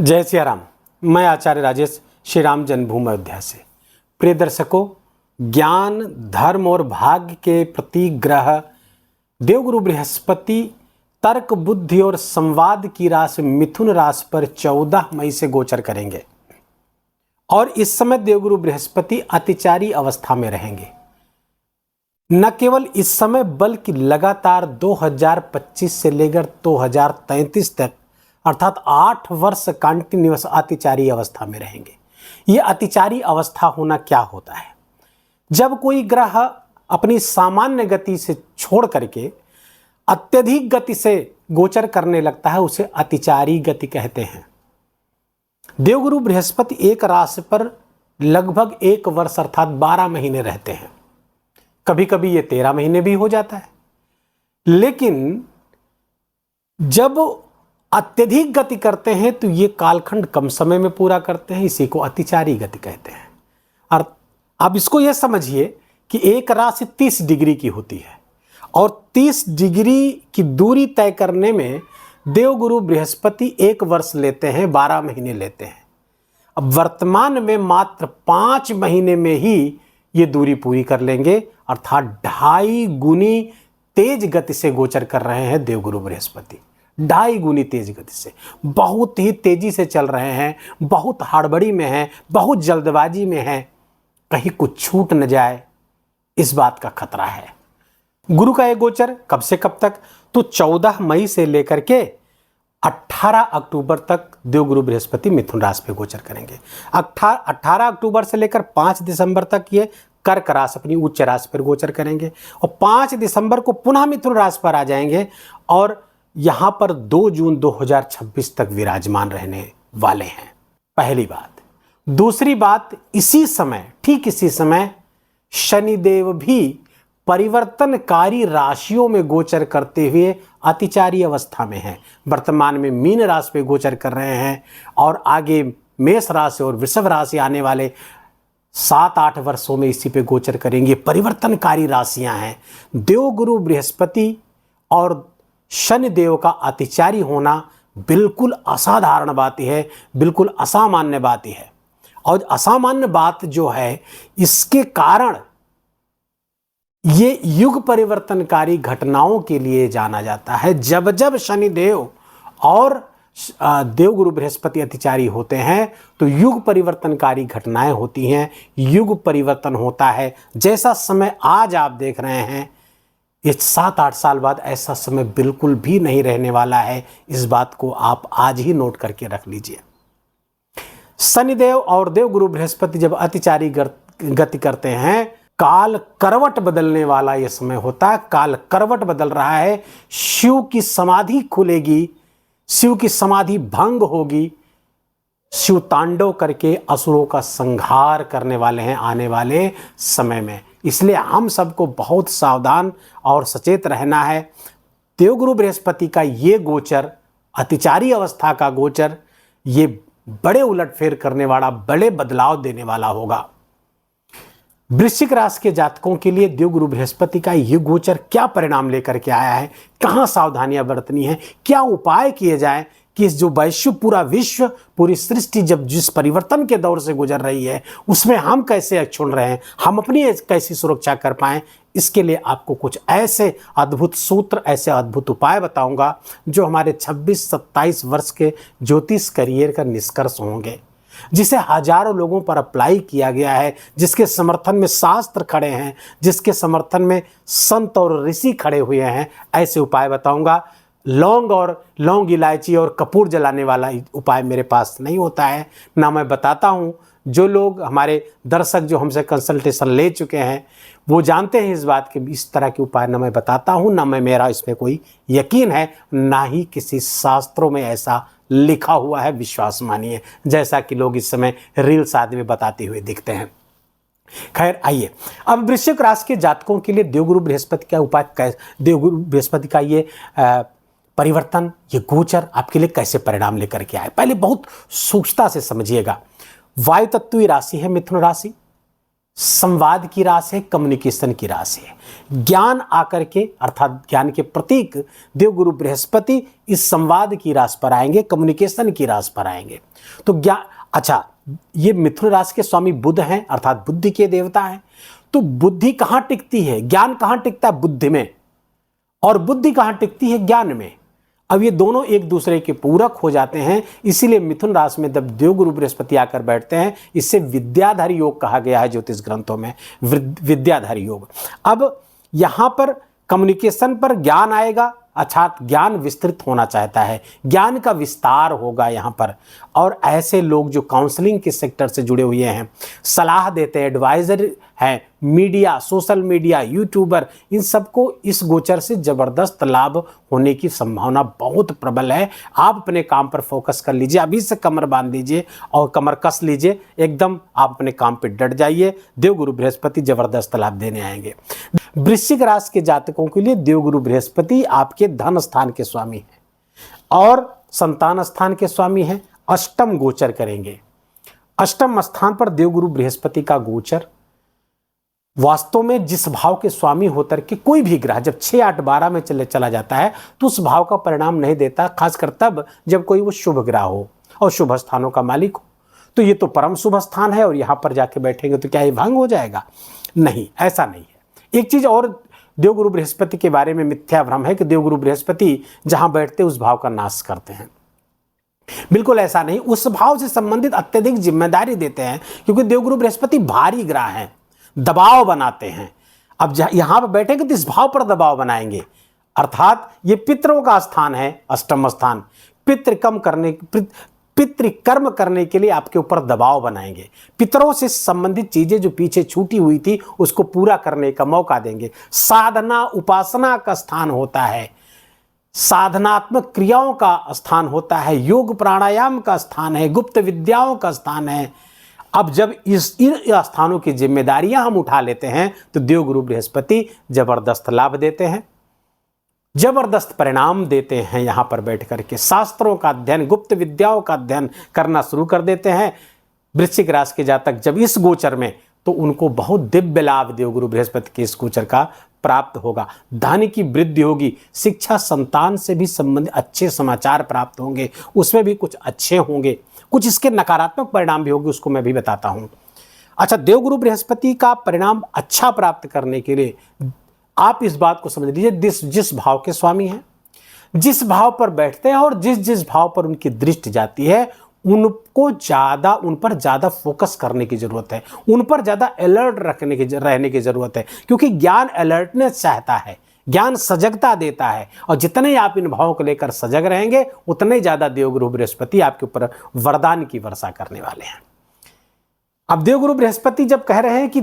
जय सिया राम। मैं आचार्य राजेश श्री राम जन्मभूमि अयोध्या से। प्रिय दर्शकों, ज्ञान, धर्म और भाग्य के प्रतीक ग्रह देवगुरु बृहस्पति तर्क, बुद्धि और संवाद की राशि मिथुन राशि पर 14 मई से गोचर करेंगे और इस समय देवगुरु बृहस्पति अतिचारी अवस्था में रहेंगे। न केवल इस समय बल्कि लगातार 2025 से लेकर 2033 तक अर्थात 8 वर्ष कंटिन्यूअस अतिचारी अवस्था में रहेंगे। ये अतिचारी अवस्था होना क्या होता है? जब कोई ग्रह अपनी सामान्य गति से छोड़ करके अत्यधिक गति से गोचर करने लगता है उसे अतिचारी गति कहते हैं। देवगुरु बृहस्पति एक राशि पर लगभग 1 वर्ष अर्थात 12 महीने रहते हैं। कभी कभी ये 13 महीने भी हो जाता है, लेकिन जब अत्यधिक गति करते हैं तो ये कालखंड कम समय में पूरा करते हैं। इसी को अतिचारी गति कहते हैं। और अब इसको यह समझिए कि एक राशि 30 डिग्री की होती है और 30 डिग्री की दूरी तय करने में देवगुरु बृहस्पति 1 वर्ष लेते हैं, 12 महीने लेते हैं। अब वर्तमान में मात्र 5 महीने में ही ये दूरी पूरी कर लेंगे, अर्थात 2.5 गुनी तेज गति से गोचर कर रहे हैं देवगुरु बृहस्पति। 2.5 गुनी तेज गति से बहुत ही तेजी से चल रहे हैं, बहुत हड़बड़ी में हैं, बहुत जल्दबाजी में हैं, कहीं कुछ छूट न जाए, इस बात का खतरा है। गुरु का ये गोचर कब से कब तक? तो 14 मई से लेकर के 18 अक्टूबर तक देवगुरु बृहस्पति मिथुन राशि पे गोचर करेंगे। 18 अक्टूबर से लेकर 5 दिसंबर तक ये कर्क राशि अपनी उच्च राशि पर गोचर करेंगे और 5 दिसंबर को पुनः मिथुन राशि पर आ जाएंगे और यहाँ पर 2 जून 2026 तक विराजमान रहने वाले हैं। पहली बात। दूसरी बात, इसी समय, ठीक इसी समय शनिदेव भी परिवर्तनकारी राशियों में गोचर करते हुए अतिचारी अवस्था में हैं। वर्तमान में मीन राशि पे गोचर कर रहे हैं और आगे मेष राशि और वृषभ राशि आने वाले 7-8 वर्षों में इसी पे गोचर करेंगे। परिवर्तनकारी राशियां हैं। देवगुरु बृहस्पति और शनिदेव का अतिचारी होना बिल्कुल असाधारण बात है, बिल्कुल असामान्य बात है। और असामान्य बात जो है, इसके कारण ये युग परिवर्तनकारी घटनाओं के लिए जाना जाता है। जब जब शनिदेव और देवगुरु बृहस्पति अतिचारी होते हैं तो युग परिवर्तनकारी घटनाएं होती हैं, युग परिवर्तन होता है। जैसा समय आज आप देख रहे हैं, ये 7-8 साल बाद ऐसा समय बिल्कुल भी नहीं रहने वाला है। इस बात को आप आज ही नोट करके रख लीजिए। शनिदेव और देवगुरु बृहस्पति जब अतिचारी गति करते हैं, काल करवट बदलने वाला यह समय होता है। काल करवट बदल रहा है। शिव की समाधि खुलेगी, शिव की समाधि भंग होगी। शिव तांडव करके असुरों का संहार करने वाले हैं आने वाले समय में। इसलिए हम सबको बहुत सावधान और सचेत रहना है। देवगुरु बृहस्पति का ये गोचर, अतिचारी अवस्था का गोचर, ये बड़े उलटफेर करने वाला, बड़े बदलाव देने वाला होगा। वृश्चिक राशि के जातकों के लिए देवगुरु बृहस्पति का ये गोचर क्या परिणाम लेकर के आया है, कहाँ सावधानियां बरतनी है, क्या उपाय किए जाएं कि इस जो पूरा विश्व, पूरी सृष्टि जब जिस परिवर्तन के दौर से गुजर रही है उसमें हम कैसे अक्षुण्ण रहें, हम अपनी कैसी सुरक्षा कर पाएं। इसके लिए आपको कुछ ऐसे अद्भुत सूत्र, ऐसे अद्भुत उपाय बताऊंगा जो हमारे 26-27 वर्ष के ज्योतिष करियर का निष्कर्ष होंगे, जिसे हजारों लोगों पर अप्लाई किया गया है, जिसके समर्थन में शास्त्र खड़े हैं, जिसके समर्थन में संत और ऋषि खड़े हुए हैं। ऐसे उपाय बताऊंगा। लौंग, इलायची और कपूर जलाने वाला उपाय मेरे पास नहीं होता है, ना मैं बताता हूँ। जो लोग हमारे दर्शक जो हमसे कंसल्टेशन ले चुके हैं वो जानते हैं इस बात के, इस तरह के उपाय ना मैं बताता हूँ, ना मैं मेरा इसमें कोई यकीन है, ना ही किसी शास्त्रों में ऐसा लिखा हुआ है। विश्वास मानिए, जैसा कि लोग इस समय रील्स आदि में बताते हुए दिखते हैं। खैर, आइए अब वृश्चिक राशि के जातकों के लिए देवगुरु बृहस्पति का उपाय, देवगुरु बृहस्पति का ये परिवर्तन, ये गोचर आपके लिए कैसे परिणाम लेकर के आए। पहले बहुत सूक्ष्मता से समझिएगा। वायु तत्वीय राशि है मिथुन राशि। संवाद की राशि है, कम्युनिकेशन की राशि है। ज्ञान आकर के अर्थात ज्ञान के प्रतीक देवगुरु बृहस्पति इस संवाद की राशि पर आएंगे, कम्युनिकेशन की राशि पर आएंगे। तो ज्ञान, अच्छा, ये मिथुन राशि के स्वामी बुध हैं अर्थात बुद्धि के देवता हैं। तो बुद्धि कहां टिकती है? ज्ञान कहां टिकता है? बुद्धि में। और बुद्धि कहां टिकती है? ज्ञान में। अब ये दोनों एक दूसरे के पूरक हो जाते हैं, इसीलिए मिथुन राशि में जब देवगुरु बृहस्पति आकर बैठते हैं, इससे विद्याधारी योग कहा गया है ज्योतिष ग्रंथों में, विद्याधारी योग। अब यहां पर कम्युनिकेशन पर ज्ञान आएगा, अर्थात ज्ञान विस्तृत होना चाहता है, ज्ञान का विस्तार होगा यहाँ पर। और ऐसे लोग जो काउंसलिंग के सेक्टर से जुड़े हुए हैं, सलाह देते हैं, एडवाइजर हैं, मीडिया, सोशल मीडिया, यूट्यूबर, इन सबको इस गोचर से ज़बरदस्त लाभ होने की संभावना बहुत प्रबल है। आप अपने काम पर फोकस कर लीजिए, अभी से कमर बांध लीजिए और कमर कस लीजिए, एकदम आप अपने काम पर डट जाइए। देवगुरु बृहस्पति ज़बरदस्त लाभ देने आएंगे। वृश्चिक राशि के जातकों के लिए देवगुरु बृहस्पति आपके धन स्थान के स्वामी हैं और संतान स्थान के स्वामी हैं। अष्टम गोचर करेंगे। अष्टम स्थान पर देवगुरु बृहस्पति का गोचर वास्तव में जिस भाव के स्वामी होकर के कोई भी ग्रह जब 6, 8, 12 में चला जाता है तो उस भाव का परिणाम नहीं देता, खासकर तब जब कोई वो शुभ ग्रह हो और शुभ स्थानों का मालिक हो। तो ये तो परम शुभ स्थान है और यहाँ पर जाके बैठेंगे तो क्या ये भंग हो जाएगा? नहीं, ऐसा नहीं है। एक चीज और देवगुरु बृहस्पति के बारे में मिथ्या भ्रम है कि देवगुरु बृहस्पति जहां बैठते उस भाव का नाश करते हैं। बिल्कुल ऐसा नहीं, उस भाव से संबंधित अत्यधिक जिम्मेदारी देते हैं, क्योंकि देवगुरु बृहस्पति भारी ग्रह हैं, दबाव बनाते हैं। अब यहां पर बैठेंगे तो इस भाव पर दबाव बनाएंगे, अर्थात ये पितरों का स्थान है, अष्टम स्थान। पितृ कर्म करने के लिए आपके ऊपर दबाव बनाएंगे। पितरों से संबंधित चीजें जो पीछे छूटी हुई थी उसको पूरा करने का मौका देंगे। साधना उपासना का स्थान होता है, साधनात्मक क्रियाओं का स्थान होता है, योग प्राणायाम का स्थान है, गुप्त विद्याओं का स्थान है। अब जब इन स्थानों की जिम्मेदारियां हम उठा लेते हैं तो देवगुरु बृहस्पति जबरदस्त लाभ देते हैं, जबरदस्त परिणाम देते हैं। यहाँ पर बैठ करके शास्त्रों का अध्ययन, गुप्त विद्याओं का अध्ययन करना शुरू कर देते हैं। वृश्चिक राशि के जातक जब इस गोचर में, तो उनको बहुत दिव्य लाभ देवगुरु बृहस्पति के इस गोचर का प्राप्त होगा। धन की वृद्धि होगी, शिक्षा, संतान से भी संबंधित अच्छे समाचार प्राप्त होंगे, उसमें भी कुछ अच्छे होंगे, कुछ इसके नकारात्मक परिणाम भी होंगे, उसको मैं भी बताता हूँ। अच्छा, देवगुरु बृहस्पति का परिणाम अच्छा प्राप्त करने के लिए आप इस बात को समझ लीजिए, जिस भाव के स्वामी हैं, जिस भाव पर बैठते हैं और जिस भाव पर उनकी दृष्टि जाती है, उन पर ज्यादा फोकस करने की जरूरत है, उन पर ज्यादा अलर्ट रहने की जरूरत है, क्योंकि ज्ञान अलर्टनेस चाहता है, ज्ञान सजगता देता है। और जितने आप इन भावों को लेकर सजग रहेंगे उतने ज्यादा देवगुरु बृहस्पति आपके ऊपर वरदान की वर्षा करने वाले हैं। अब देवगुरु बृहस्पति जब कह रहे हैं कि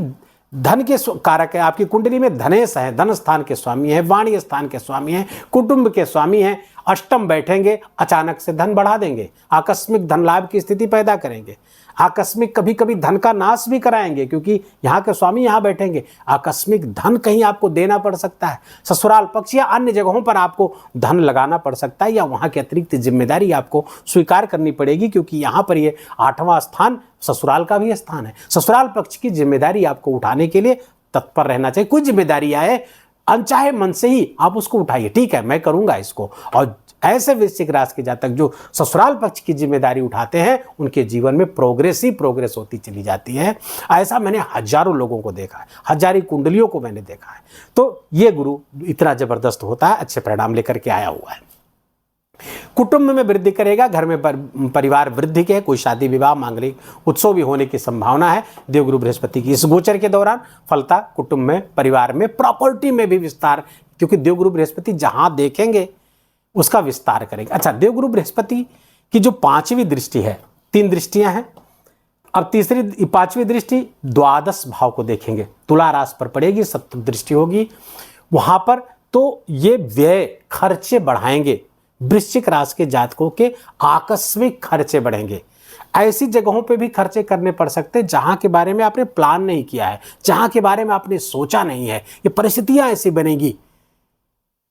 धन के कारक है, आपकी कुंडली में धनेश है, धन स्थान के स्वामी है, वाणी स्थान के स्वामी है, कुटुंब के स्वामी हैं, अष्टम बैठेंगे, अचानक से धन बढ़ा देंगे, आकस्मिक धन लाभ की स्थिति पैदा करेंगे, आकस्मिक कभी कभी धन का नाश भी कराएंगे, क्योंकि यहाँ के स्वामी यहाँ बैठेंगे। आकस्मिक धन कहीं आपको देना पड़ सकता है, ससुराल पक्ष या अन्य जगहों पर आपको धन लगाना पड़ सकता है, या वहाँ की अतिरिक्त जिम्मेदारी आपको स्वीकार करनी पड़ेगी, क्योंकि यहाँ पर ये 8वां स्थान ससुराल का भी स्थान है। ससुराल पक्ष की जिम्मेदारी आपको उठाने के लिए तत्पर रहना चाहिए। कोई जिम्मेदारी आए, अनचाहे मन से ही आप उसको उठाइए, ठीक है मैं करूंगा इसको। और ऐसे वृश्चिक राशि के जातक जो ससुराल पक्ष की जिम्मेदारी उठाते हैं, उनके जीवन में प्रोग्रेस होती चली जाती है। ऐसा मैंने हजारों लोगों को देखा है, हजारी कुंडलियों को मैंने देखा है। तो ये गुरु इतना जबरदस्त होता है, अच्छे परिणाम लेकर के आया हुआ है। कुटुंब में वृद्धि करेगा, घर में परिवार वृद्धि के, कोई शादी विवाह मांगलिक उत्सव भी होने की संभावना है देवगुरु बृहस्पति की इस गोचर के दौरान। फलता कुटुंब में, परिवार में, प्रॉपर्टी में भी विस्तार, क्योंकि देवगुरु बृहस्पति जहां देखेंगे उसका विस्तार करेंगे। अच्छा, देवगुरु बृहस्पति की जो 5वीं दृष्टि है, 3 दृष्टियां हैं। अब 5वीं दृष्टि द्वादश भाव को देखेंगे, तुला राशि पर पड़ेगी, 7 दृष्टि होगी वहां पर। तो ये व्यय खर्चे बढ़ाएंगे, वृश्चिक राशि के जातकों के आकस्मिक खर्चे बढ़ेंगे। ऐसी जगहों पे भी खर्चे करने पड़ सकते हैं जहां के बारे में आपने प्लान नहीं किया है, जहां के बारे में आपने सोचा नहीं है। ये परिस्थितियां ऐसी बनेगी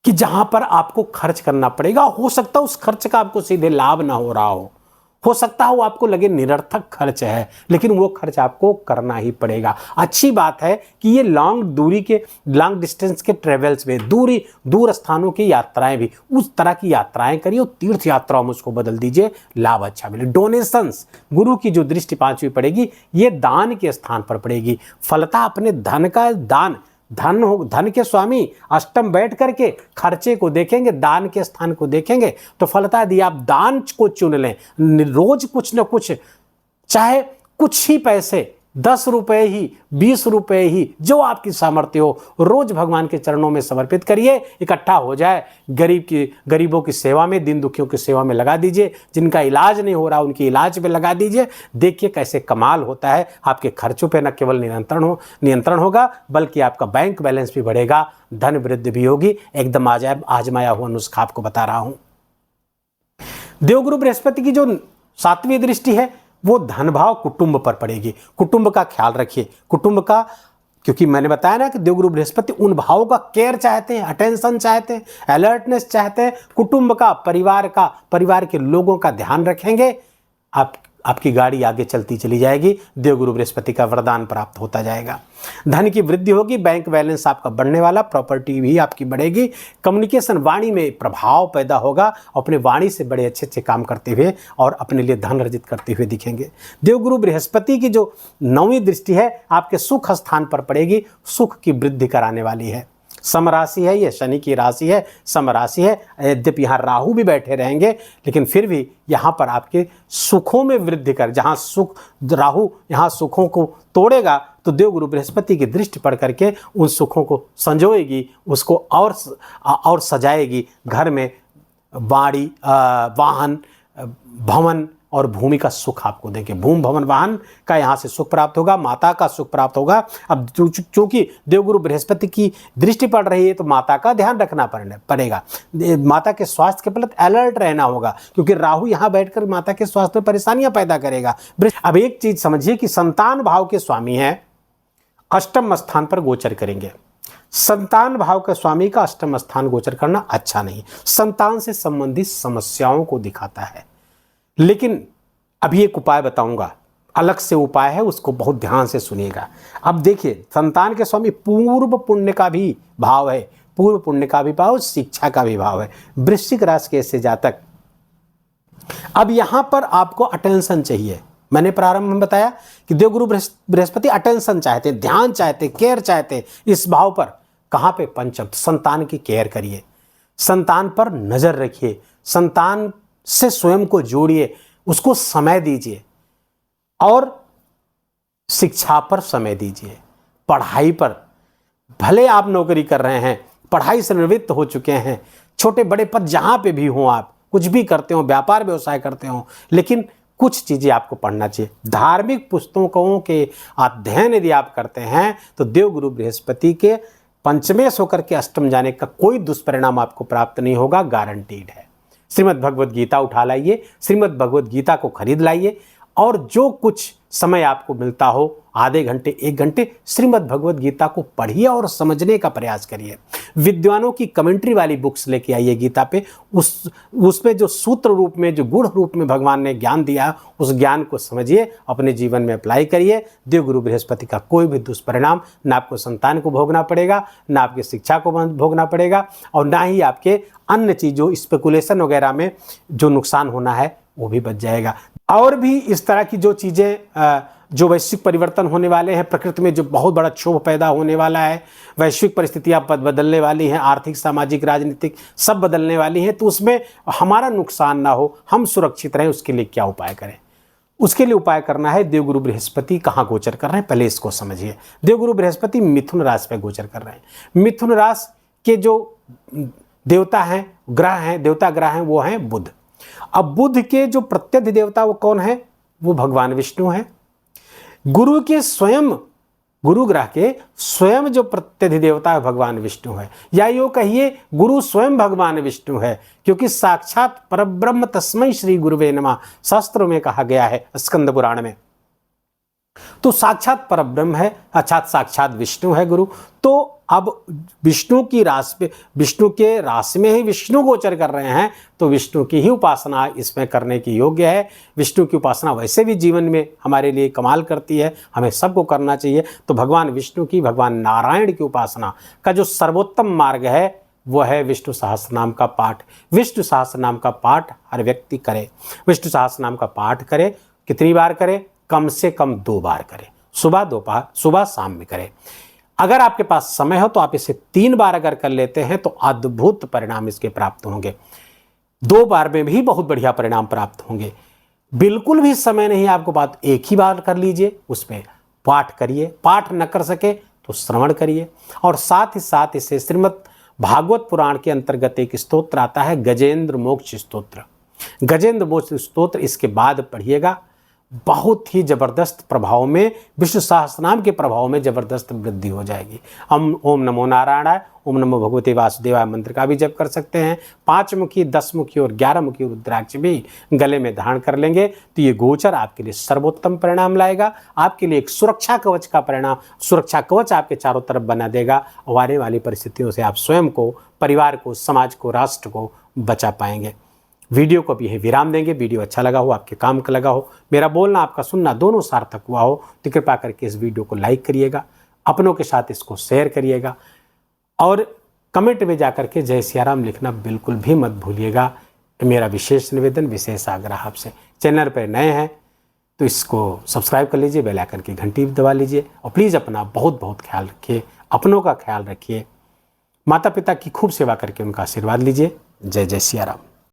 कि जहां पर आपको खर्च करना पड़ेगा। हो सकता है उस खर्च का आपको सीधे लाभ ना हो रहा हो, हो सकता है वो आपको लगे निरर्थक खर्च है, लेकिन वो खर्च आपको करना ही पड़ेगा। अच्छी बात है कि ये लॉन्ग डिस्टेंस के ट्रेवल्स में, दूर स्थानों की यात्राएं भी उस तरह की यात्राएं करिए, तीर्थ यात्राओं में उसको बदल दीजिए, लाभ अच्छा मिले। डोनेशंस, गुरु की जो दृष्टि पांचवी पड़ेगी ये दान के स्थान पर पड़ेगी। फलता अपने धन का दान, धन के स्वामी अष्टम बैठ करके खर्चे को देखेंगे, दान के स्थान को देखेंगे, तो फलता यदि आप दान को चुन लें, रोज कुछ न कुछ, चाहे कुछ ही पैसे, 10 रुपए ही, 20 रुपए ही, जो आपकी सामर्थ्य हो, रोज भगवान के चरणों में समर्पित करिए। इकट्ठा हो जाए, गरीबों की सेवा में, दीन दुखियों की सेवा में लगा दीजिए। जिनका इलाज नहीं हो रहा उनकी इलाज पे लगा दीजिए। देखिए कैसे कमाल होता है। आपके खर्चों पे न केवल नियंत्रण होगा, बल्कि आपका बैंक बैलेंस भी बढ़ेगा, धन वृद्धि भी होगी। एकदम आजमाया हुआ नुस्खा आपको बता रहा हूं। देवगुरु बृहस्पति की जो 7वीं दृष्टि है वो धन भाव कुटुंब पर पड़ेगी। कुटुंब का ख्याल रखिए, कुटुंब का, क्योंकि मैंने बताया ना कि देवगुरु बृहस्पति उन भावों का केयर चाहते हैं, अटेंशन चाहते हैं, अलर्टनेस चाहते हैं। कुटुंब का, परिवार के लोगों का ध्यान रखेंगे, आपकी गाड़ी आगे चलती चली जाएगी। देवगुरु बृहस्पति का वरदान प्राप्त होता जाएगा। धन की वृद्धि होगी, बैंक बैलेंस आपका बढ़ने वाला, प्रॉपर्टी भी आपकी बढ़ेगी। कम्युनिकेशन, वाणी में प्रभाव पैदा होगा, अपने वाणी से बड़े अच्छे काम करते हुए और अपने लिए धन अर्जित करते हुए दिखेंगे। देवगुरु बृहस्पति की जो 9वीं दृष्टि है आपके सुख स्थान पर पड़ेगी, सुख की वृद्धि कराने वाली है। समराशि है, ये शनि की राशि है, समराशि है। यद्यपि यहाँ राहु भी बैठे रहेंगे, लेकिन फिर भी यहाँ पर आपके सुखों में वृद्धि कर, जहाँ सुख, राहु यहाँ सुखों को तोड़ेगा तो देवगुरु बृहस्पति की दृष्टि पड़ करके उन सुखों को संजोएगी, उसको और सजाएगी। घर में बाड़ी, वाहन, भवन और भूमि का सुख आपको देंगे। भूमि, भवन, वाहन का यहाँ से सुख प्राप्त होगा, माता का सुख प्राप्त होगा। अब चूंकि देवगुरु बृहस्पति की दृष्टि पड़ रही है तो माता का ध्यान रखना पड़ेगा। माता के स्वास्थ्य के प्रति अलर्ट रहना होगा, क्योंकि राहु यहाँ बैठकर माता के स्वास्थ्य में परेशानियां पैदा करेगा। अब एक चीज समझिए कि संतान भाव के स्वामी हैं, अष्टम स्थान पर गोचर करेंगे। संतान भाव के स्वामी का अष्टम स्थान गोचर करना अच्छा नहीं, संतान से संबंधित समस्याओं को दिखाता है। लेकिन अभी एक उपाय बताऊंगा, अलग से उपाय है, उसको बहुत ध्यान से सुनिएगा। अब देखिए, संतान के स्वामी पूर्व पुण्य का भी भाव है, पूर्व पुण्य का भी भाव, शिक्षा का भी भाव है। वृश्चिक राशि के ऐसे जातक, अब यहां पर आपको अटेंशन चाहिए। मैंने प्रारंभ में बताया कि देवगुरु बृहस्पति अटेंशन चाहते हैं, ध्यान चाहते हैं, केयर चाहते हैं। इस भाव पर कहां पे? पंचम। संतान की केयर करिए, संतान पर नजर रखिए, संतान से स्वयं को जोड़िए, उसको समय दीजिए और शिक्षा पर समय दीजिए, पढ़ाई पर। भले आप नौकरी कर रहे हैं, पढ़ाई से निवृत्त हो चुके हैं, छोटे बड़े पद जहां पे भी हों, आप कुछ भी करते हो, व्यापार व्यवसाय करते हो, लेकिन कुछ चीजें आपको पढ़ना चाहिए। धार्मिक पुस्तकों के अध्ययन यदि आप करते हैं तो देवगुरु बृहस्पति के पंचमेश होकर के अष्टम जाने का कोई दुष्परिणाम आपको प्राप्त नहीं होगा, गारंटीड है। श्रीमद् भगवद गीता उठा लाइए, श्रीमद् भगवद गीता को खरीद लाइए और जो कुछ समय आपको मिलता हो, आधे घंटे, 1 घंटे, श्रीमद् भगवद गीता को पढ़िए और समझने का प्रयास करिए। विद्वानों की कमेंट्री वाली बुक्स लेके आइए गीता पे, उसमें जो सूत्र रूप में, जो गुण रूप में भगवान ने ज्ञान दिया, उस ज्ञान को समझिए, अपने जीवन में अप्लाई करिए। देवगुरु बृहस्पति का कोई भी दुष्परिणाम ना आपको संतान को भोगना पड़ेगा, ना आपकी शिक्षा को भोगना पड़ेगा, और ना ही आपके अन्य चीज़ों, स्पेकुलेशन वगैरह में जो नुकसान होना है वो भी बच जाएगा। और भी इस तरह की जो चीज़ें, जो वैश्विक परिवर्तन होने वाले हैं, प्रकृति में जो बहुत बड़ा क्षोभ पैदा होने वाला है, वैश्विक परिस्थितियाँ बदलने वाली हैं, आर्थिक, सामाजिक, राजनीतिक सब बदलने वाली हैं, तो उसमें हमारा नुकसान ना हो, हम सुरक्षित रहें, उसके लिए क्या उपाय करें? उसके लिए उपाय करना है, देवगुरु बृहस्पति कहाँ गोचर कर रहे हैं, पहले इसको समझिए। देवगुरु बृहस्पति मिथुन राशि पर गोचर कर रहे हैं। मिथुन राशि के जो देवता हैं, ग्रह हैं, देवता ग्रह हैं, वो हैं बुध। अब बुध के जो प्रत्यधि देवता वो कौन है? वो भगवान विष्णु हैं। गुरु के स्वयं, गुरु ग्रह के स्वयं जो प्रत्यधि देवता है भगवान विष्णु है, या यूं कहिए गुरु स्वयं भगवान विष्णु है, क्योंकि साक्षात परब्रह्म तस्मै श्री गुरुवे नमः शास्त्रों में कहा गया है, स्कंद पुराण में। तो साक्षात परब्रह्म है, अर्थात साक्षात विष्णु है गुरु। तो अब विष्णु की रास पे, विष्णु के रास में ही विष्णु गोचर कर रहे हैं, तो विष्णु की ही उपासना इसमें करने की योग्य है। विष्णु की उपासना वैसे भी जीवन में हमारे लिए कमाल करती है, हमें सबको करना चाहिए। तो भगवान विष्णु की, भगवान नारायण की उपासना का जो सर्वोत्तम मार्ग है वह है विष्णु सहस्त्रनाम का पाठ। विष्णु सहस्त्रनाम का पाठ हर व्यक्ति करे। विष्णु सहस्त्रनाम का पाठ करे, कितनी बार करे? कम से कम 2 बार करे, सुबह दोपहर, सुबह शाम में करे। अगर आपके पास समय हो तो आप इसे 3 बार अगर कर लेते हैं तो अद्भुत परिणाम इसके प्राप्त होंगे। 2 बार में भी बहुत बढ़िया परिणाम प्राप्त होंगे। बिल्कुल भी समय नहीं आपको, बात एक ही बार कर लीजिए, उसमें पाठ करिए। पाठ न कर सके तो श्रवण करिए। और साथ ही साथ इसे श्रीमद् भागवत पुराण के अंतर्गत एक स्तोत्र आता है, गजेंद्र मोक्ष स्तोत्र। गजेंद्र मोक्ष स्तोत्र इसके बाद पढ़िएगा। बहुत ही जबरदस्त प्रभाव में, विष्णु सहस्त्रनाम के प्रभाव में जबरदस्त वृद्धि हो जाएगी। हम ओम नमो नारायणाय, ओम नमो भगवते वासुदेवाय मंत्र का भी जप कर सकते हैं। 5 मुखी, 10 मुखी और 11 मुखी रुद्राक्ष भी गले में धारण कर लेंगे तो ये गोचर आपके लिए सर्वोत्तम परिणाम लाएगा। आपके लिए एक सुरक्षा कवच का परिणाम, सुरक्षा कवच आपके चारों तरफ बना देगा। और आने वाली परिस्थितियों से आप स्वयं को, परिवार को, समाज को, राष्ट्र को बचा पाएंगे। वीडियो को भी यही विराम देंगे। वीडियो अच्छा लगा हो, आपके काम का लगा हो, मेरा बोलना आपका सुनना दोनों सार्थक हुआ हो तो कृपा करके इस वीडियो को लाइक करिएगा, अपनों के साथ इसको शेयर करिएगा और कमेंट में जाकर के जय सियाराम लिखना बिल्कुल भी मत भूलिएगा। मेरा विशेष निवेदन, विशेष आग्रह आपसे। चैनल पर नए हैं तो इसको सब्सक्राइब कर लीजिए, बेल आइकन की घंटी दबा लीजिए और प्लीज़ अपना बहुत बहुत ख्याल रखिए, अपनों का ख्याल रखिए। माता पिता की खूब सेवा करके उनका आशीर्वाद लीजिए। जय जय सियाराम।